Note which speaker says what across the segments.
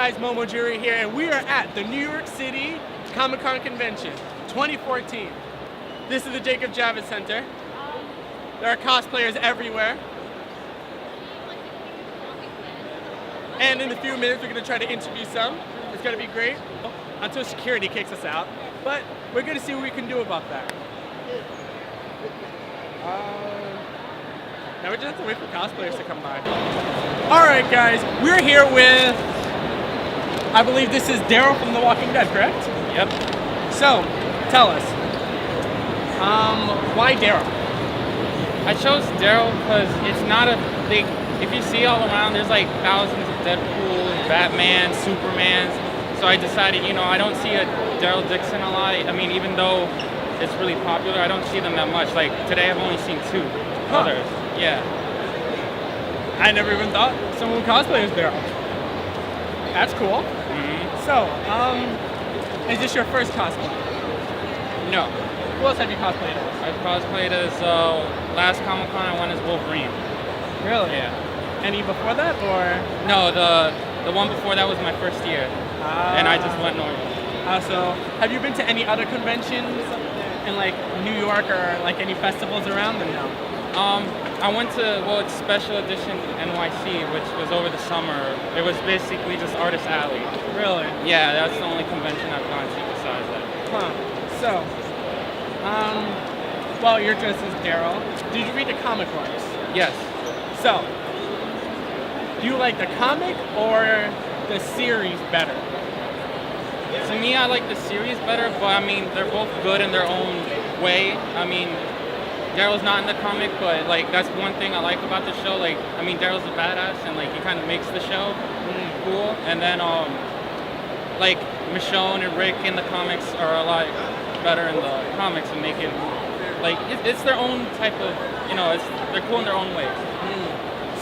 Speaker 1: guys, MomoJiri here, and we are at the New York City Comic-Con Convention 2014. This is the Jacob Javits Center. There are cosplayers everywhere. And in a few minutes, we're going to try to interview some. It's going to be great until security kicks us out. But we're going to see what we can do about that. Now we just have to wait for cosplayers to come by. All right, guys, we're here with, I believe this is Daryl from The Walking Dead, correct?
Speaker 2: Yep.
Speaker 1: So, tell us, why Daryl?
Speaker 2: I chose Daryl because it's not a big, if you see all around, there's like thousands of Deadpools, Batman, Supermans. So I decided, you know, I don't see a Daryl Dixon a lot. I mean, even though it's really popular, I don't see them that much. Like today I've only seen two others. Yeah.
Speaker 1: I never even thought someone would cosplay as Daryl. That's cool.
Speaker 2: Mm-hmm.
Speaker 1: So, is this your first cosplay?
Speaker 2: No.
Speaker 1: Who else have you cosplayed as?
Speaker 2: I've cosplayed as, last Comic-Con I went as Wolverine.
Speaker 1: Really?
Speaker 2: Yeah.
Speaker 1: Any before that, or?
Speaker 2: No, the one before that was my first year. And I just went normal.
Speaker 1: So, have you been to any other conventions in like New York or like any festivals around them now?
Speaker 2: I went to, well, it's Special Edition NYC, which was over the summer. It was basically just Artist Alley.
Speaker 1: Really?
Speaker 2: Yeah, that's the only convention I've gone to besides that.
Speaker 1: Huh. So, well, you're dressed as Daryl. Did you read the comic books?
Speaker 2: Yes.
Speaker 1: So, do you like the comic or the series better?
Speaker 2: To me, I like the series better, but I mean, they're both good in their own way. I mean, Daryl's not in the comic, but like that's one thing I like about the show. Like, I mean, Daryl's a badass, and like he kind of makes the show cool. And then like Michonne and Rick in the comics are a lot better in the comics and make it like it's their own type of, you know, they're cool in their own ways.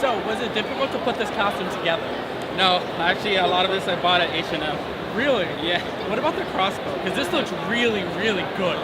Speaker 1: So, was it difficult to put this costume together?
Speaker 2: No, actually, a lot of this I bought at H&M.
Speaker 1: Really?
Speaker 2: Yeah.
Speaker 1: What about the crossbow? Because this looks really, really good.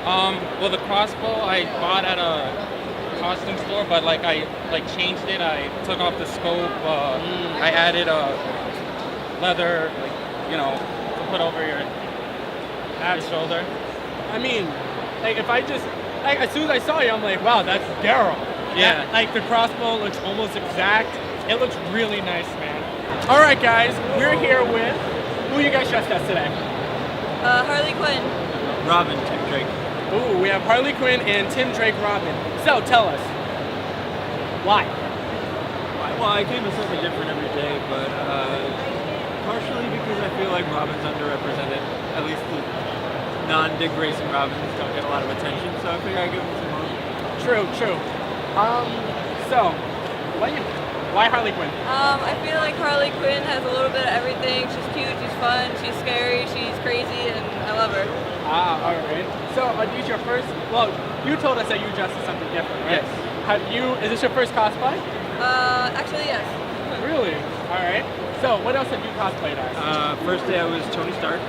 Speaker 2: Well, the crossbow I bought at a costume store, but like I changed it. I took off the scope. I added a leather, like, you know, to put over your shoulder.
Speaker 1: I mean, like if I just, like as soon as I saw you, I'm like, wow, that's Daryl.
Speaker 2: Yeah.
Speaker 1: Like the crossbow looks almost exact. It looks really nice, man. All right, guys, we're here with, who are you guys dressed as today?
Speaker 3: Harley Quinn.
Speaker 4: Robin, Tim Drake.
Speaker 1: Ooh, we have Harley Quinn and Tim Drake Robin. So tell us, why?
Speaker 4: Well, I came to something different every day, but partially because I feel like Robin's underrepresented. At least the non-dig racing Robins don't get a lot of attention, so I figure I'd give them some more.
Speaker 1: True. So, why Harley Quinn?
Speaker 3: I feel like Harley Quinn has a little bit of everything. She's cute, she's fun, she's scary, she's crazy, and I love her.
Speaker 1: All right. So, are these your first? Well, you told us that you dressed as something different, right?
Speaker 2: Yes.
Speaker 1: Is this your first cosplay?
Speaker 3: Actually, yes.
Speaker 1: Really? All right. So, what else have you cosplayed as?
Speaker 4: First day I was Tony Stark,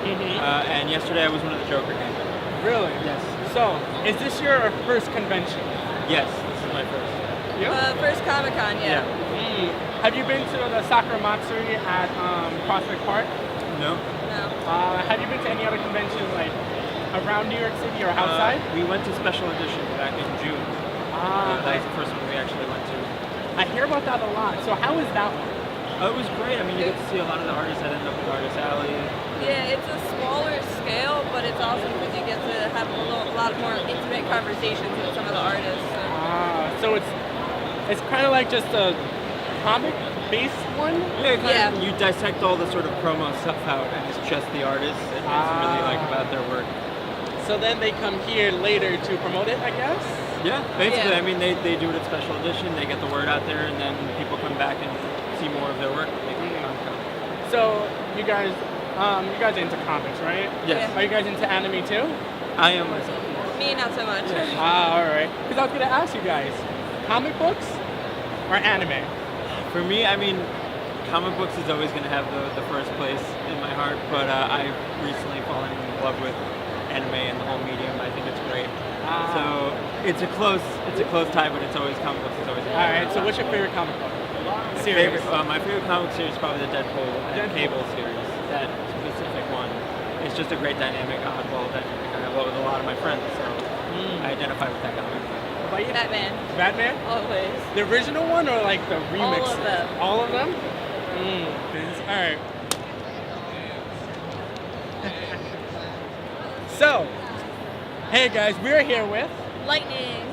Speaker 4: and yesterday I was one of the Joker gang.
Speaker 1: Really?
Speaker 4: Yes.
Speaker 1: So, is this your first convention?
Speaker 4: Yes, this is my first.
Speaker 1: You?
Speaker 3: First Comic-Con, yeah.
Speaker 1: Have you been to the Sakura Matsuri at Prospect Park?
Speaker 4: No.
Speaker 3: No.
Speaker 1: Have you been to any other conventions like around New York City or outside?
Speaker 4: We went to Special Edition back in June. That was the first one we actually went to.
Speaker 1: I hear about that a lot. So how was that one?
Speaker 4: It was great. I mean, you get to see a lot of the artists that end up with Artist Alley.
Speaker 3: Yeah, it's a smaller scale, but it's awesome because you get to have a lot more intimate conversations with some of the artists.
Speaker 1: So it's kind of like just a comic-based one?
Speaker 4: Yeah, you dissect all the sort of promo stuff out, and it's just the artists and it's really like about their work.
Speaker 1: So then they come here later to promote it, I guess?
Speaker 4: Yeah, basically.
Speaker 3: Yeah.
Speaker 4: I mean, they do it at Special Edition, they get the word out there, and then people come back and see more of their work.
Speaker 1: So you guys are into comics, right?
Speaker 4: Yes.
Speaker 1: Are you guys into anime too?
Speaker 4: I am myself.
Speaker 3: Me, not so much.
Speaker 1: All right. Because I was going to ask you guys, comic books or anime?
Speaker 4: For me, I mean, comic books is always going to have the first place in my heart, but I've recently fallen in love with anime and the whole medium. I think it's great. So it's a close tie, but it's always comic books is always.
Speaker 1: right, so what's your favorite comic book series?
Speaker 4: My favorite comic series is probably the Deadpool and Cable series. That specific one. It's just a great dynamic, oddball dynamic. I love with a lot of my friends, so I identify with that comic.
Speaker 1: What about you?
Speaker 3: Batman.
Speaker 1: Batman?
Speaker 3: Always.
Speaker 1: The original one or like the remix?
Speaker 3: All of them.
Speaker 1: All of them? All right. So, hey guys, we're here with
Speaker 3: Lightning.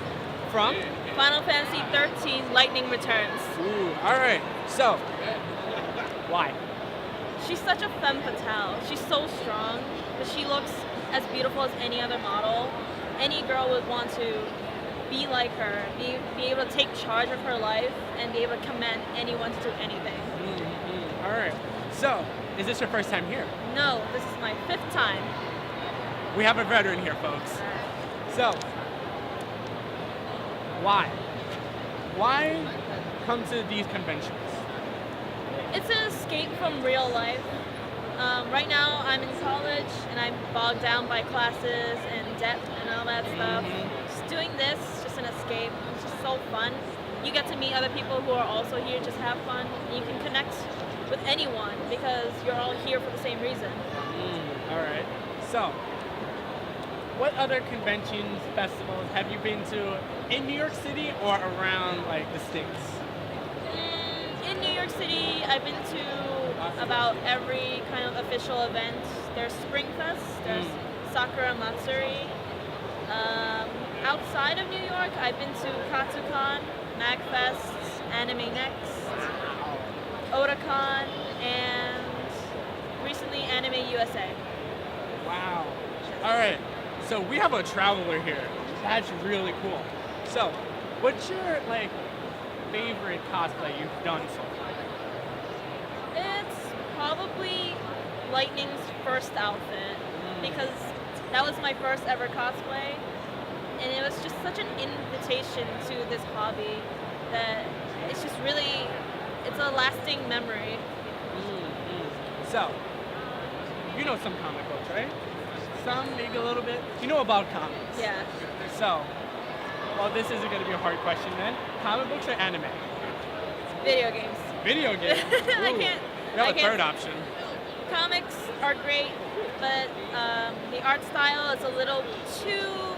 Speaker 1: from.
Speaker 3: Final Fantasy 13 Lightning Returns.
Speaker 1: Ooh, all right. So, why?
Speaker 3: She's such a femme fatale. She's so strong, but she looks as beautiful as any other model. Any girl would want to be like her, be able to take charge of her life, and be able to command anyone to do anything.
Speaker 1: All right. So, is this your first time here?
Speaker 3: No, this is my 5th time.
Speaker 1: We have a veteran here, folks. So, why? Why come to these conventions?
Speaker 3: It's an escape from real life. Right now, I'm in college and I'm bogged down by classes and debt and all that stuff. Just doing this, just an escape. It's just so fun. You get to meet other people who are also here, just have fun. And you can connect with anyone because you're all here for the same reason.
Speaker 1: All right. So, what other conventions, festivals have you been to in New York City or around like the States?
Speaker 3: In New York City, I've been to about every kind of official event. There's Spring Fest, there's Sakura Matsuri. Outside of New York, I've been to Katsucon, MagFest, Anime Next, Otakon, and recently Anime USA.
Speaker 1: Wow. All right. So we have a traveler here. That's really cool. So, what's your like favorite cosplay you've done so far?
Speaker 3: It's probably Lightning's first outfit because that was my first ever cosplay, and it was just such an invitation to this hobby that it's just really, it's a lasting memory.
Speaker 1: So, you know some comic books, right? Some, maybe a little bit. You know about comics.
Speaker 3: Yeah.
Speaker 1: So, well, this isn't going to be a hard question then. Comic books or anime?
Speaker 3: Video games.
Speaker 1: Video games?
Speaker 3: I
Speaker 1: Ooh.
Speaker 3: can't.
Speaker 1: You have
Speaker 3: I
Speaker 1: a
Speaker 3: can't-
Speaker 1: third option.
Speaker 3: Comics are great, but the art style is a little too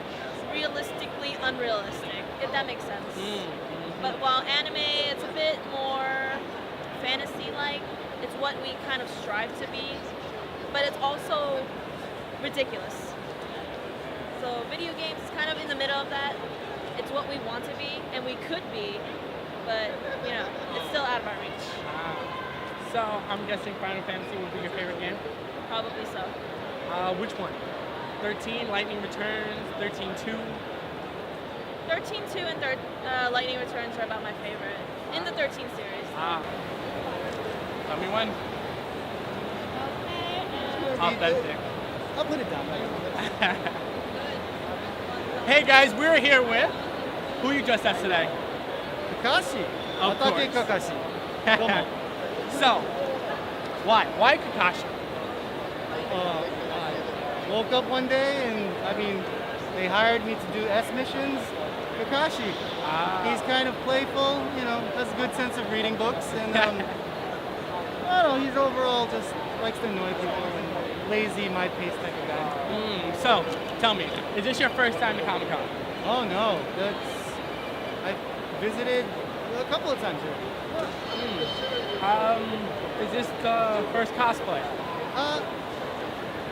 Speaker 3: realistically unrealistic, if that makes sense. But while anime, it's a bit more fantasy-like. It's what we kind of strive to be, but it's also ridiculous. So video games is kind of in the middle of that. It's what we want to be, and we could be, but you know, it's still out of our reach.
Speaker 1: So, I'm guessing Final Fantasy would be your favorite game?
Speaker 3: Probably so.
Speaker 1: Which one? 13, Lightning Returns, 13-2?
Speaker 3: 13-2 and Lightning Returns are about my favorite in the 13 series.
Speaker 1: Tell me one. Authentic.
Speaker 5: I'll put it down.
Speaker 1: Hey guys, we're here with who you dressed as today?
Speaker 5: Kakashi.
Speaker 1: Of
Speaker 5: Atake
Speaker 1: course.
Speaker 5: Kakashi. Domo.
Speaker 1: So, why? Why Kakashi?
Speaker 5: I woke up one day and they hired me to do S missions. Kakashi. He's kind of playful, has a good sense of reading books, and I don't know, he's overall just likes to annoy people and lazy, my pace type of guy.
Speaker 1: So, tell me, is this your first time to Comic Con?
Speaker 5: Oh no, I've visited a couple of times here.
Speaker 1: Is this the first cosplay?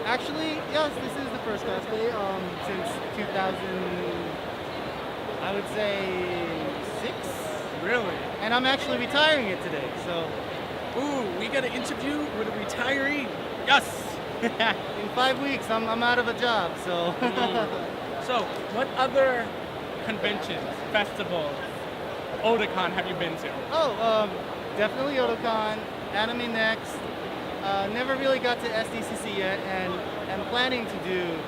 Speaker 5: Actually, yes, this is the first cosplay since 2000, I would say 6.
Speaker 1: Really?
Speaker 5: And I'm actually retiring it today, so
Speaker 1: Ooh, we got an interview with a retiree. Yes!
Speaker 5: in 5 weeks I'm out of a job, so.
Speaker 1: So, what other conventions, festivals, Otakon have you been to?
Speaker 5: Definitely Otakon, Anime Next. Never really got to SDCC yet, and I'm planning to do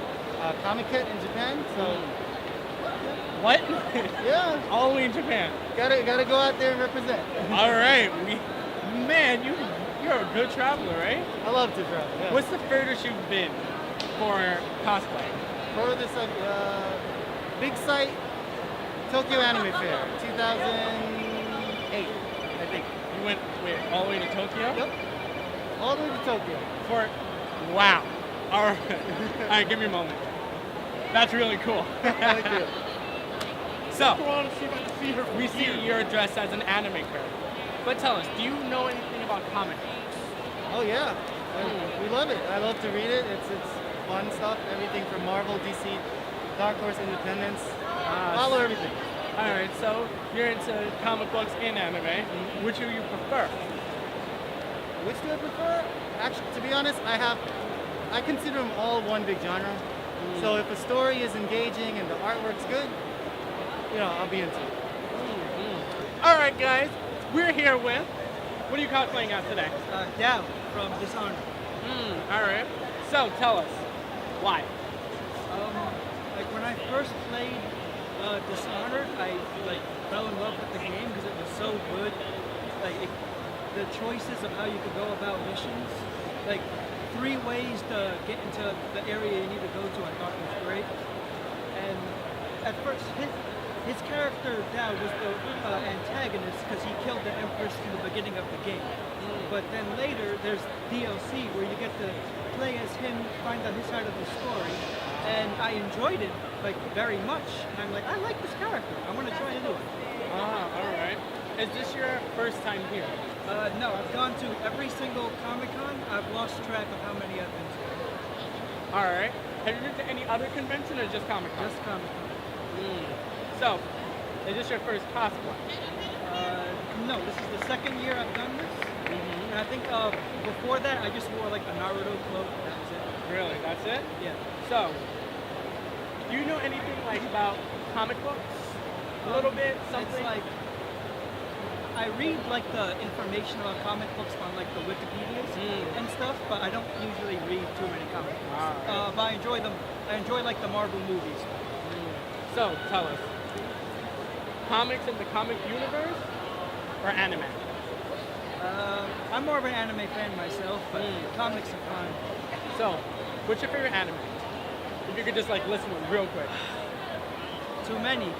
Speaker 5: Comic-Con in Japan. So
Speaker 1: What?
Speaker 5: yeah,
Speaker 1: All the way in Japan.
Speaker 5: gotta go out there and represent.
Speaker 1: All right, man, you're a good traveler, right?
Speaker 5: I love to travel. Yeah.
Speaker 1: What's the furthest you've been for cosplay?
Speaker 5: Furthest big site, Tokyo Anime Fair, 2000. 8, I think.
Speaker 1: You went all the way to Tokyo?
Speaker 5: Yep. All the way to Tokyo.
Speaker 1: Wow. All right. All right, give me a moment. That's really cool.
Speaker 5: Thank you.
Speaker 1: So, we see you're dressed as an anime character. But tell us, do you know anything about comics?
Speaker 5: Oh yeah, we love it. I love to read it. It's fun stuff. Everything from Marvel, DC, Dark Horse, Independence. Follow everything.
Speaker 1: All right, so you're into comic books and anime. Which do you prefer?
Speaker 5: Which do I prefer? Actually, to be honest, I consider them all one big genre. So if a story is engaging and the artwork's good, I'll be into it.
Speaker 1: All right, guys, we're here with. What are you cosplaying as today?
Speaker 6: Daryl from Dishonored.
Speaker 1: All right. So tell us why.
Speaker 6: Like when I first played Dishonored, I fell in love with the game because it was so good. The choices of how you could go about missions, 3 ways to get into the area you need to go to, I thought was great. And at first, his character Daryl was the antagonist because he killed the Empress in the beginning of the game. But then later, there's DLC where you get to play as him, find out his side of the story, and I enjoyed it very much. And I'm like, I like this character. I want to try to do it.
Speaker 1: All right. Is this your first time here?
Speaker 6: No, I've gone to every single Comic-Con. I've lost track of how many I've been to.
Speaker 1: All right. Have you been to any other convention or just Comic-Con?
Speaker 6: Just Comic-Con.
Speaker 1: So, is this your first cosplay?
Speaker 6: No, this is the second year I've done this. And I think before that, I just wore a Naruto cloak. That was it.
Speaker 1: Really? That's it?
Speaker 6: Yeah.
Speaker 1: So, do you know anything about comic books? A little bit, something?
Speaker 6: It's I read the information about comic books on the Wikipedias and stuff, but I don't usually read too many comic books.
Speaker 1: Right.
Speaker 6: But I enjoy them. I enjoy the Marvel movies.
Speaker 1: So, tell us, comics in the comic universe or anime?
Speaker 6: I'm more of an anime fan myself, but comics are fun.
Speaker 1: So, what's your favorite anime? If you could just list one real quick.
Speaker 6: Too many.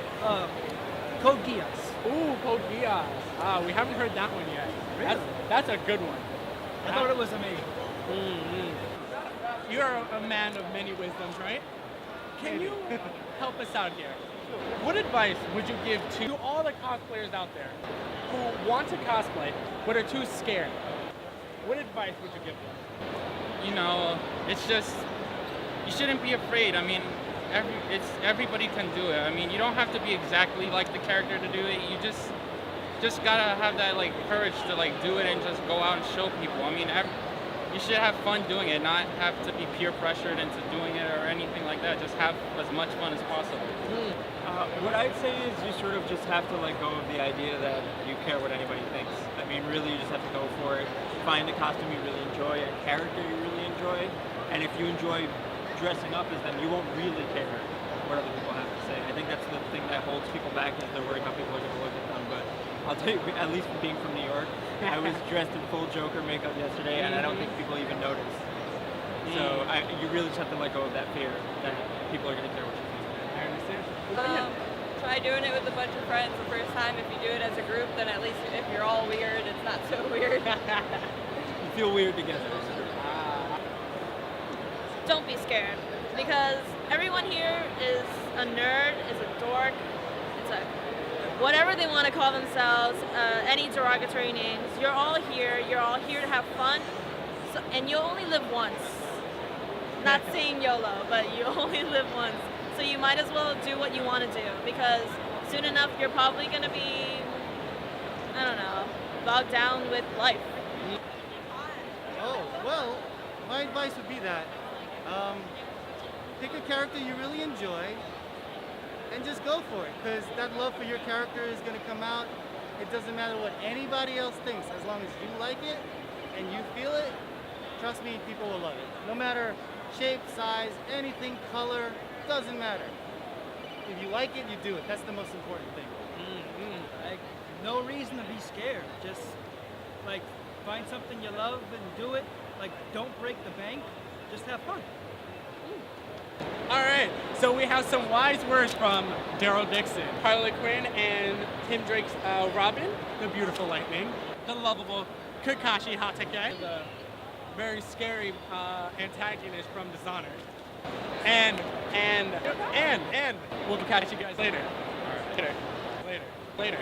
Speaker 6: Code Geass.
Speaker 1: Ooh, Code Geass. We haven't heard that one yet.
Speaker 6: Really?
Speaker 1: That's a good one.
Speaker 6: I thought it was amazing.
Speaker 1: You're a man of many wisdoms, right? Can you help us out here? What advice would you give to all the cosplayers out there who want to cosplay but are too scared? What advice would you give them?
Speaker 2: It's just, you shouldn't be afraid. I mean, everybody can do it. I mean, you don't have to be exactly like the character to do it. You just gotta have that courage to do it and just go out and show people. I mean, you should have fun doing it, not have to be peer pressured into doing it or anything like that. Just have as much fun as possible.
Speaker 4: What I'd say is you sort of just have to let go of the idea that you care what anybody thinks. I mean, really, you just have to go for it. Find a costume you really enjoy, a character you really enjoy, and if you enjoy dressing up as them, you won't really care what other people have to say. I think that's the thing that holds people back is they're worried how people are going to look at them. But I'll tell you, at least being from New York, I was dressed in full Joker makeup yesterday, and I don't think people even noticed. So you really just have to let go of that fear that people are going to care what you think.
Speaker 1: I understand.
Speaker 3: Try doing it with a bunch of friends the first time. If you do it as a group, then at least if you're all weird, it's not so weird.
Speaker 4: You feel weird together.
Speaker 3: Don't be scared, because everyone here is a nerd, is a dork, it's a whatever they want to call themselves, any derogatory names. You're all here to have fun, and you only live once. Not saying YOLO, but you only live once. So you might as well do what you want to do, because soon enough you're probably going to be, I don't know, bogged down with life.
Speaker 5: Oh, well, my advice would be that pick a character you really enjoy and just go for it, because that love for your character is going to come out. It doesn't matter what anybody else thinks. As long as you like it and you feel it, trust me, people will love it. No matter shape, size, anything, color, doesn't matter. If you like it, you do it. That's the most important thing.
Speaker 6: No reason to be scared. Just find something you love and do it. Don't break the bank. Just have fun.
Speaker 1: All right, so we have some wise words from Daryl Dixon, Harley Quinn, and Tim Drake's Robin, the beautiful Lightning, the lovable Kakashi Hatake, the very scary antagonist from Dishonored. And we'll catch you guys later. Later.